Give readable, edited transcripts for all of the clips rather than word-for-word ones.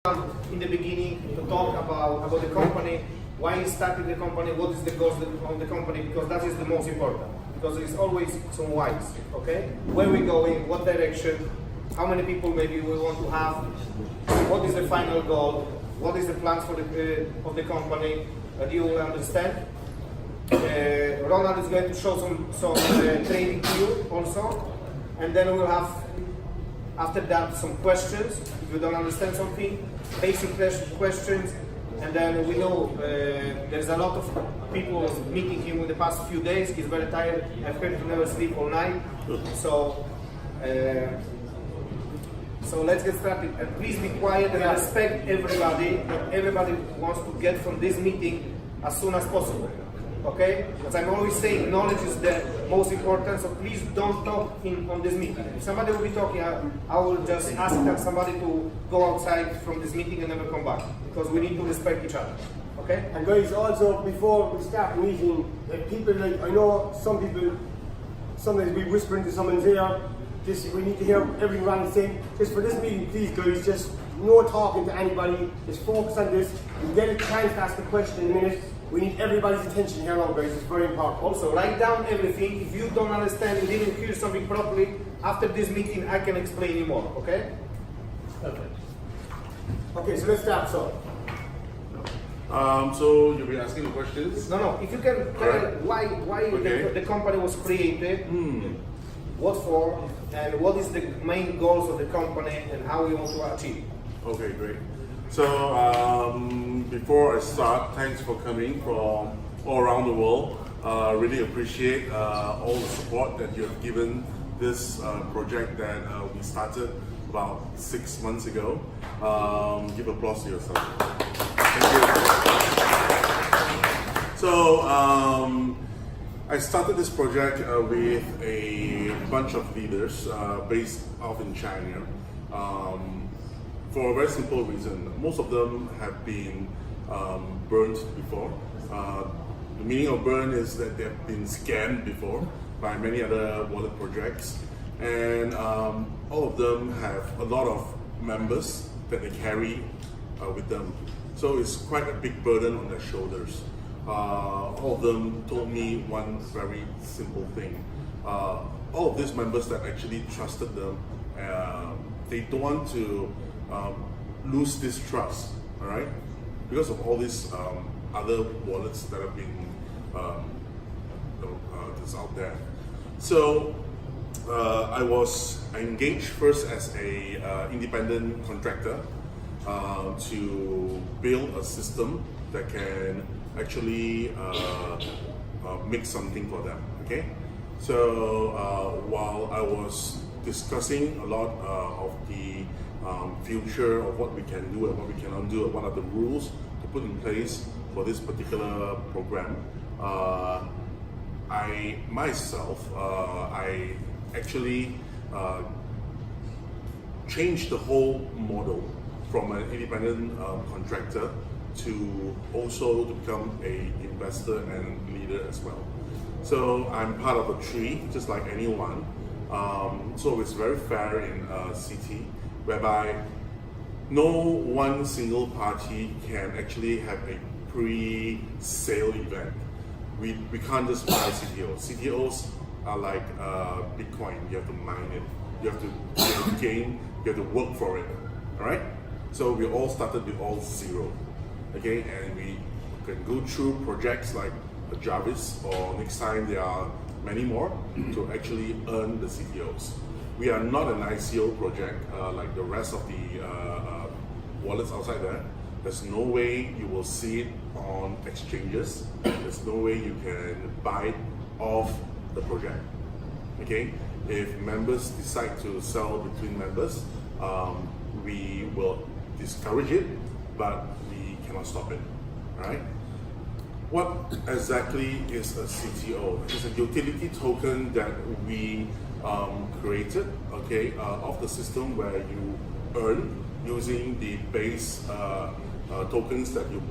In the beginning to talk about the company, why he started the company, what is the goals of the company, because that is the most important. Because it's always some whys, okay? Where we're going, what direction, how many people maybe we want to have, what is the final goal, what is the plans for of the company, that you will understand. Ronald is going to show some training to you also, and then we'll have after that some questions. If you don't understand something, basic questions, and then we know there's a lot of people meeting him in the past few days. He's very tired. I've heard him never sleep all night. So let's get started. And please be quiet and respect everybody. Everybody wants to get from this meeting as soon as possible. Okay? As I'm always saying, knowledge is the most important, so please don't talk on this meeting. If somebody will be talking, I will just ask somebody to go outside from this meeting and never come back, because we need to respect each other. Okay? And guys, also, before we start the meeting, if people, like, I know some people, sometimes we whisper into someone's ear, just, we need to hear everything Ronald's saying. Just for this meeting, please guys, just no talking to anybody, just focus on this. You get a chance to ask a question in a minute. We need everybody's attention here now, guys. It's very important. Also, write down everything. If you don't understand, you didn't hear something properly, after this meeting, I can explain you more, okay? Perfect. Okay, so let's start, so you'll be asking the questions? No. If you can tell why the company was created, what for, and what is the main goals of the company, and how we want to achieve. Okay, great. So before I start, thanks for coming from all around the world. Really appreciate all the support that you have given this project that we started about 6 months ago. Give applause to yourself. Thank you. So I started this project with a bunch of leaders based out in China. For a very simple reason. Most of them have been burnt before. The meaning of burn is that they have been scammed before by many other wallet projects, and all of them have a lot of members that they carry with them. So it's quite a big burden on their shoulders. All of them told me one very simple thing. All of these members that actually trusted them, they don't want to lose this trust, all right? Because of all these other wallets that have been that's out there. So I was engaged first as a independent contractor to build a system that can actually make something for them. Okay. So while I was discussing a lot of the future of what we can do and what we cannot do, and what are the rules to put in place for this particular program, I myself, I actually changed the whole model from an independent contractor to also to become an investor and leader as well. So I'm part of a tree, just like anyone. So it's very fair in CT, whereby no one single party can actually have a pre-sale event. We can't just buy CTOs. CTOs are like Bitcoin. You have to mine it. You have to gain. You have to work for it. All right. So we all started with all zero. Okay, and we can go through projects like Jarvis, or next time there are many more to actually earn the CTOs. We are not an ICO project like the rest of the wallets outside there. There's no way you will see it on exchanges. There's no way you can buy it off the project. Okay, if members decide to sell between members, we will discourage it, but we cannot stop it. All right. What exactly is a CTO? It's a utility token that we created, okay, of the system where you earn using the base tokens that you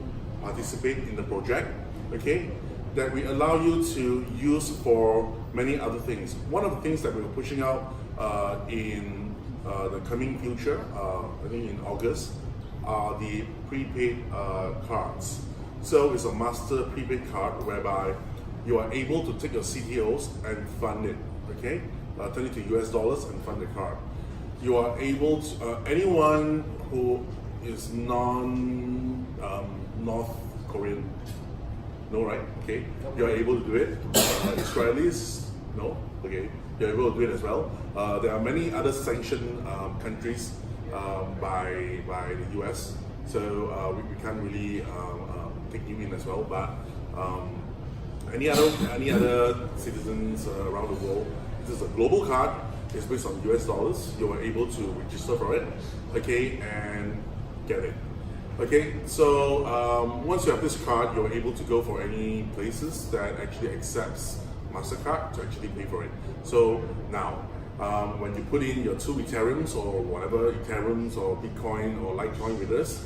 participate in the project, okay, that we allow you to use for many other things. One of the things that we're pushing out in the coming future, I think in August, are the prepaid cards. So it's a master prepaid card whereby you are able to take your CTOs and fund it, okay? Turn it to US dollars and fund the card. You are able to, anyone who is North Korean, no, right? Okay, you are able to do it. Israelis, no, okay, you're able to do it as well. There are many other sanctioned countries by the US, so we can't really take you in as well. But any other citizens around the world, this is a global card. It's based on US dollars. You are able to register for it, okay, and get it. Okay, so once you have this card, you're able to go for any places that actually accepts MasterCard to actually pay for it. So now, when you put in your 2 Ethereums or whatever, Ethereums or Bitcoin or Litecoin with us,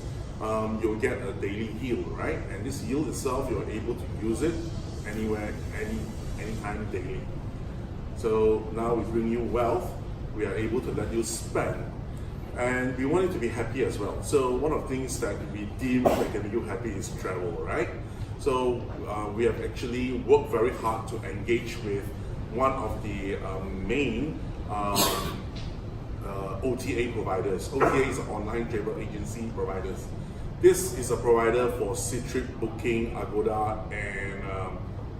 you'll get a daily yield, right? And this yield itself, you're able to use it anywhere, anytime daily. So now we bring you wealth, we are able to let you spend. And we want you to be happy as well. So one of the things that we deem that can make you happy is travel, right? So we have actually worked very hard to engage with one of the main OTA providers. OTA is an online travel agency providers. This is a provider for Ctrip, Booking, Agoda, and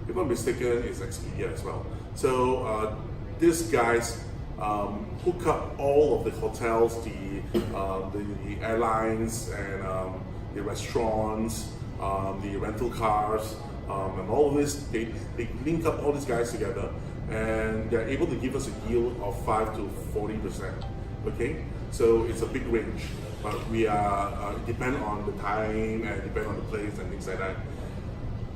if I'm mistaken, is Expedia as well. So these guys hook up all of the hotels, the airlines, and the restaurants, the rental cars, and all of this. They link up all these guys together, and they're able to give us a yield of 5 to 40%. Okay, so it's a big range, but we are depend on the time and depend on the place and things like that.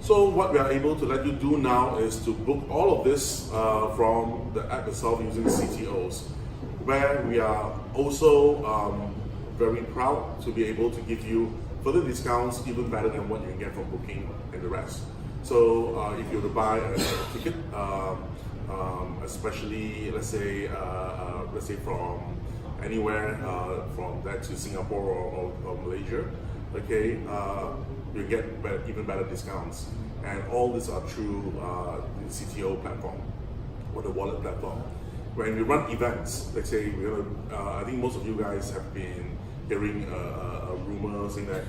So what we are able to let you do now is to book all of this from the app itself using CTOs, where we are also very proud to be able to give you further discounts even better than what you can get from Booking and the rest. So if you were to buy a ticket, especially let's say from anywhere from that to Singapore or Malaysia, okay, you get even better discounts, and all these are through the CTO platform or the wallet platform. When we run events, let's say we're gonna, I think most of you guys have been hearing a rumor saying that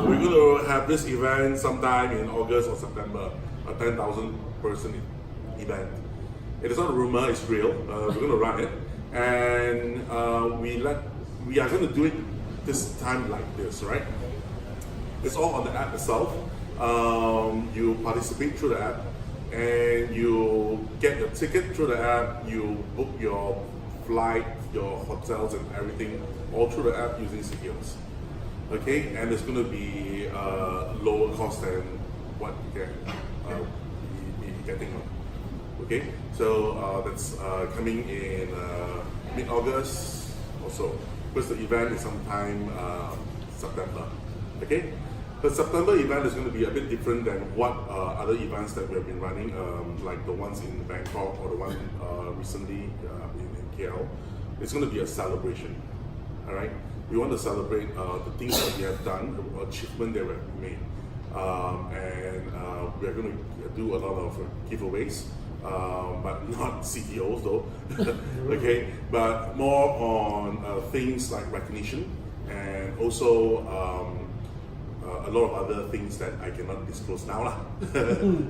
we're going to have this event sometime in August or September, a 10,000 person event. It is not a rumor; it's real. We're going to run it, and we are going to do it this time like this, right? It's all on the app itself. You participate through the app, and you get your ticket through the app. You book your flight, your hotels, and everything all through the app using CTOs. Okay, and it's going to be lower cost than what you can be getting. Okay, so that's coming in mid-August or so, because the event is sometime September. Okay. The September event is going to be a bit different than what other events that we have been running, like the ones in Bangkok or the one recently in KL. It's going to be a celebration, all right? We want to celebrate the things that we have done, the achievement that we have made, and we are going to do a lot of giveaways, but not CTOs though, okay? But more on things like recognition, and also a lot of other things that I cannot disclose now lah.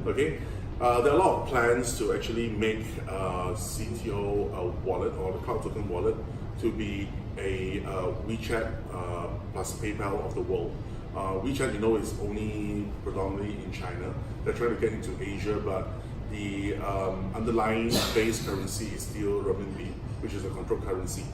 Okay, there are a lot of plans to actually make CTO wallet or the cloud token wallet to be a WeChat plus PayPal of the world. WeChat, you know, is only predominantly in China. They're trying to get into Asia, but the underlying base currency is still renminbi, which is a control currency.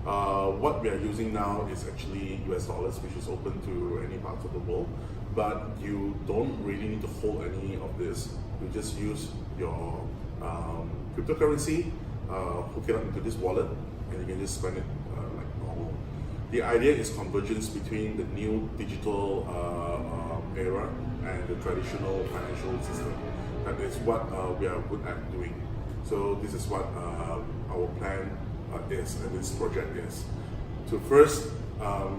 What we are using now is actually US dollars, which is open to any parts of the world, but you don't really need to hold any of this. You just use your cryptocurrency, hook it up into this wallet, and you can just spend it like normal. The idea is convergence between the new digital era and the traditional financial system. That is what we are good at doing. So this is what our plan is, and this project is to first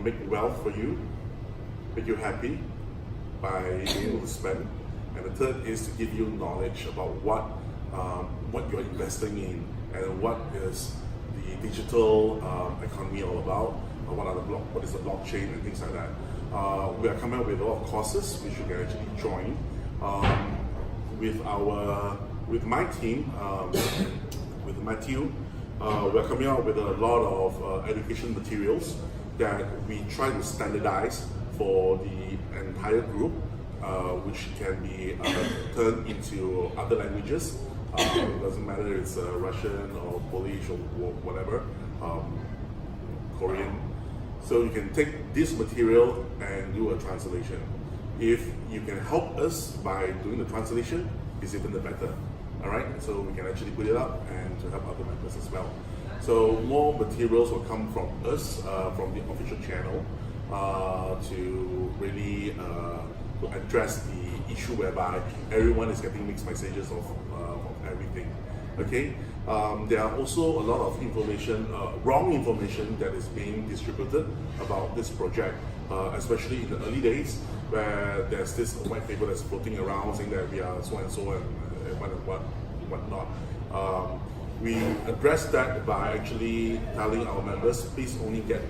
make wealth for you, make you happy by being able to spend, and the third is to give you knowledge about what you're investing in and what is the digital economy all about, what is the blockchain and things like that. We are coming up with a lot of courses which you can actually join. With my team, with Matthew, we're coming out with a lot of education materials that we try to standardize for the entire group, which can be turned into other languages. It doesn't matter if it's Russian or Polish or whatever, Korean. So you can take this material and do a translation. If you can help us by doing the translation, it's even the better. All right, so we can actually put it up and to help other members as well. So more materials will come from us, from the official channel, to really to address the issue whereby everyone is getting mixed messages of everything. Okay, there are also a lot of information, wrong information that is being distributed about this project, especially in the early days, where there's this white paper that's floating around saying that we are so and so and whatnot. We address that by actually telling our members, please only get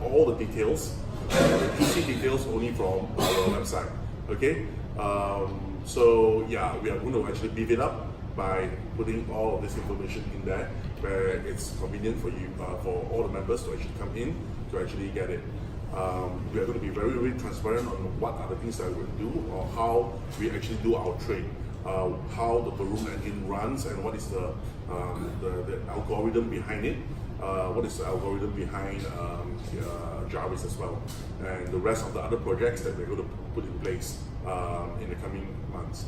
all the details, the juicy details only from our website. Okay, so yeah, we are going to actually beef it up by putting all of this information in there, where it's convenient for you, for all the members to actually come in to actually get it. We are going to be very, very transparent on what are the things that we do, or how we actually do our trade, how the Baroom engine runs, and what is the algorithm behind it. What is the algorithm behind Jarvis as well, and the rest of the other projects that we're going to put in place in the coming months.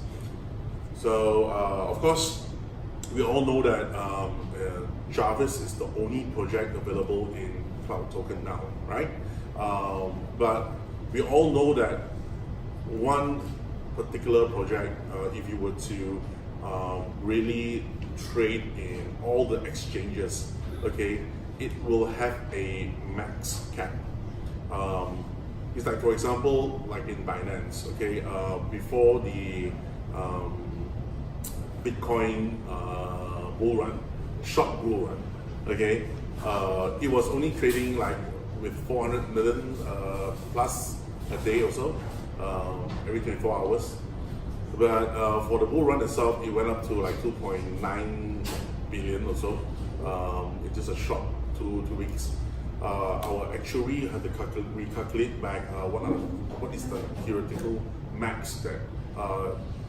So, of course, we all know that Jarvis is the only project available in Cloud Token now, right? But we all know that one particular project, if you were to really trade in all the exchanges, okay, it will have a max cap. It's like, for example, like in Binance, okay, before the Bitcoin bull run, short bull run, okay, it was only trading like with 400 million plus a day or so, every 24 hours. But for the bull run itself, it went up to like 2.9 billion or so. It's just a short two weeks. Our actuary had to recalculate back what is the theoretical max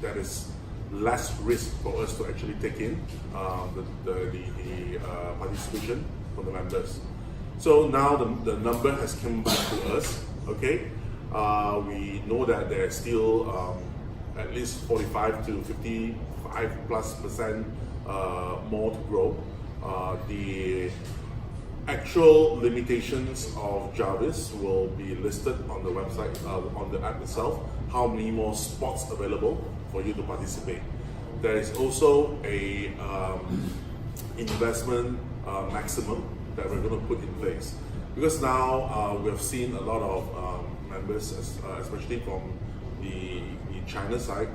that is less risk for us to actually take in the participation from the members. So now the number has come back to us. Okay, we know that there's still at least 45 to 55+% more to grow. The actual limitations of Jarvis will be listed on the website, on the app itself, how many more spots available for you to participate. There is also a investment maximum that we're going to put in place, because now we have seen a lot of members, especially from the China side,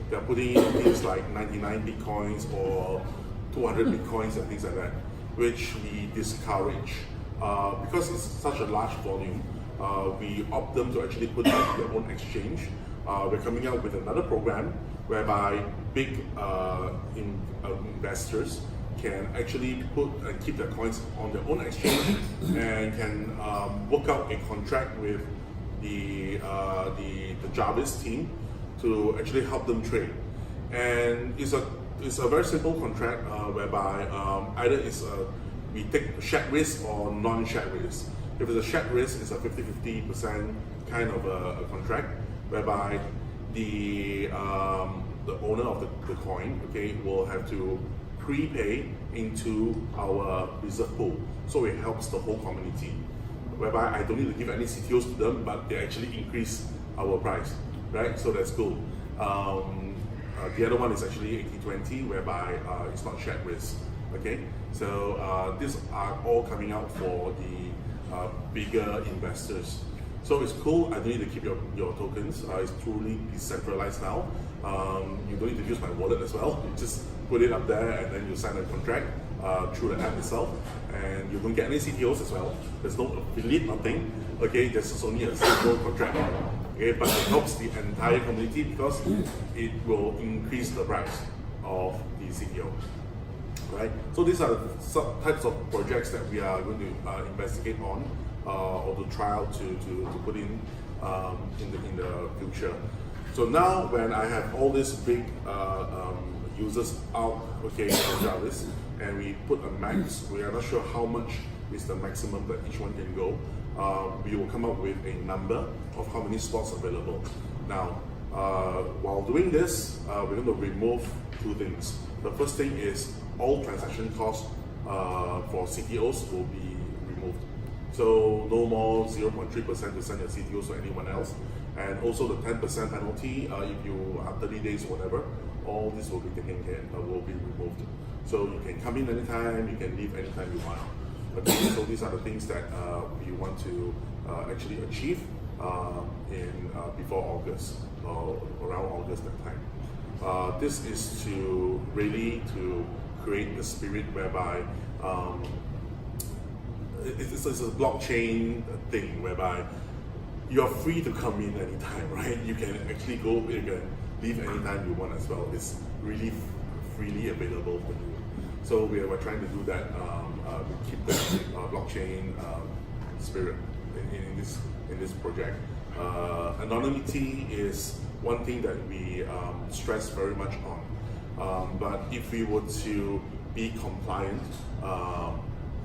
they're putting in things like 99 bitcoins or 200 bitcoins and things like that, which we discourage because it's such a large volume. We opt them to actually put out their own exchange. We're coming out with another program whereby big investors can actually put and keep their coins on their own exchange and can work out a contract with the Jarvis team to actually help them trade. And it's a very simple contract whereby either we take shared risk or non-shared risk. If it's a shared risk, it's a 50-50% kind of a contract whereby the owner of the coin, okay, will have to prepay into our reserve pool, so it helps the whole community. Whereby I don't need to give any CTOs to them, but they actually increase our price, right? So that's cool. The other one is actually 80-20, whereby it's not shared risk. Okay, so these are all coming out for the bigger investors. So it's cool. I don't need to keep your tokens. It's truly decentralized now. You don't need to use my wallet as well. You just put it up there and then you sign a contract through the app itself, and you don't get any CTOs as well. There's no affiliate, nothing. Okay, there's just only a single contract. Okay, but it helps the entire community because it will increase the price of the CTO. Right. So these are the types of projects that we are going to investigate on or to try out to put in the future. So now when I have all these big users out, okay, on Jarvis, and we put a max, we are not sure how much is the maximum that each one can go. We will come up with a number of how many slots available. Now, while doing this, we're going to remove two things. The first thing is all transaction costs for CTOs will be removed. So no more 0.3% to send your CTOs to anyone else. And also the 10% penalty if you are 30 days or whatever, all this will be taken care will be removed. So you can come in anytime, you can leave anytime you want. Okay, so these are the things that we want to actually achieve before August, or around August that time. This is to really to create the spirit whereby it's a blockchain thing whereby you're free to come in anytime, right? You can actually go, you can leave anytime you want as well. It's really freely available for you. So we're trying to do that, keep the blockchain spirit in this project. Anonymity is one thing that we stress very much on. But if we were to be compliant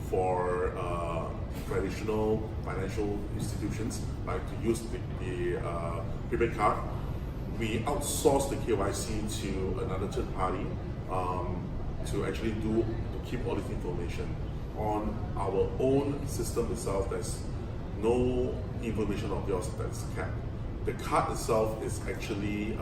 for traditional financial institutions, like to use the prepaid card, we outsource the KYC to another third party to actually to keep all this information. On our own system itself, there's no information of yours that's kept. The card itself is actually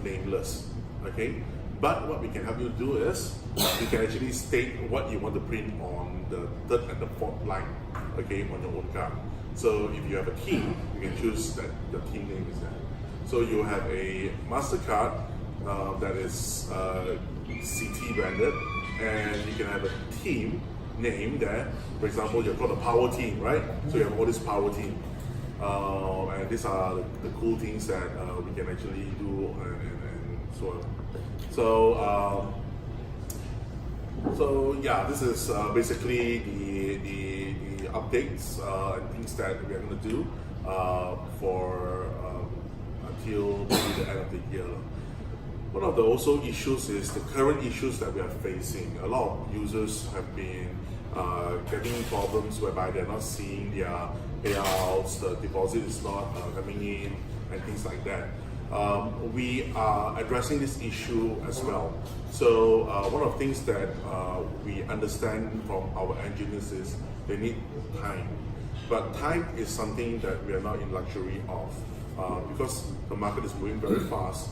nameless, okay? But what we can help you do is, you can actually state what you want to print on the third and the fourth line, okay, on your own card. So if you have a team, you can choose that the team name is there. So you have a MasterCard that is CT branded, and you can have a team name there. For example, you're called a power team, right? So you have all this power team. And these are the cool things that we can actually do and so on. So yeah, this is basically the updates and things that we are going to do for until maybe the end of the year. One of the also issues is the current issues that we are facing. A lot of users have been getting problems whereby they're not seeing their payouts, the deposit is not coming in, and things like that. We are addressing this issue as well. So one of the things that we understand from our engineers is they need time. But time is something that we are not in luxury of because the market is moving very fast,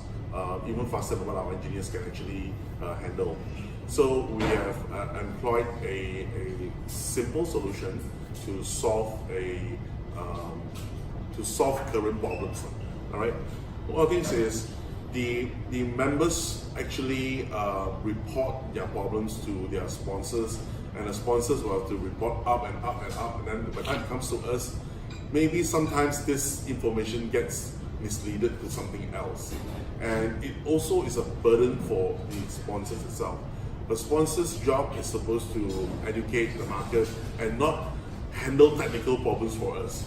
even faster than what our engineers can actually handle. So we have employed a simple solution to solve current problems. All right. One of the things is the members actually report their problems to their sponsors, and the sponsors will have to report up and up and up, and then by the time it comes to us, maybe sometimes this information gets misleaded to something else, and it also is a burden for the sponsors itself. The sponsor's job is supposed to educate the market and not handle technical problems for us,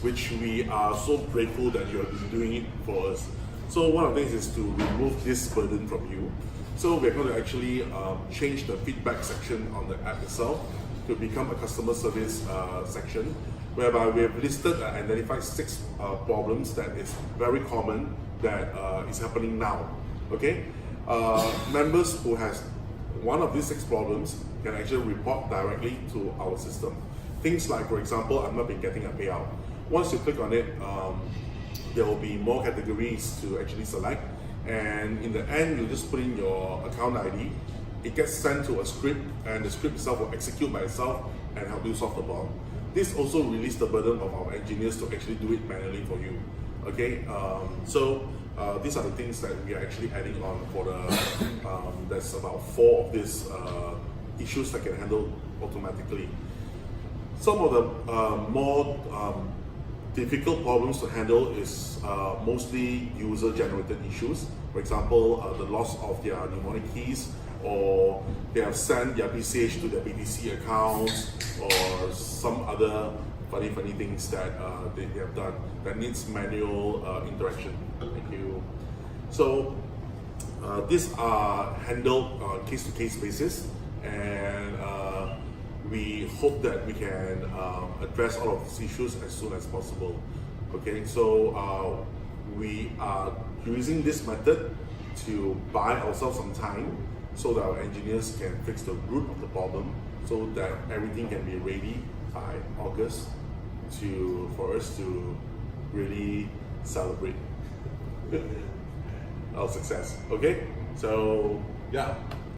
which we are so grateful that you have been doing it for us. So one of the things is to remove this burden from you. So we're going to actually change the feedback section on the app itself to become a customer service section, whereby we have listed and identified 6 problems that is very common that is happening now. Okay, members who has one of these 6 problems can actually report directly to our system. Things like, for example, I've not been getting a payout. Once you click on it, there will be more categories to actually select, and in the end, you just put in your account ID. It gets sent to a script, and the script itself will execute by itself and help you solve the problem. this also releases the burden of our engineers to actually do it manually for you. Okay, so these are the things that we are actually adding on for the, there's about 4 of these issues that can handle automatically. Some of the more difficult problems to handle is mostly user-generated issues. For example, the loss of their mnemonic keys, or they have sent their BCH to their BTC accounts, or some other funny things that they have done that needs manual interaction. Thank you. So these are handled on a case-to-case basis, and we hope that we can address all of these issues as soon as possible. Okay, so we are using this method to buy ourselves some time so that our engineers can fix the root of the problem, so that everything can be ready by August for us to really celebrate our success. Okay, so yeah.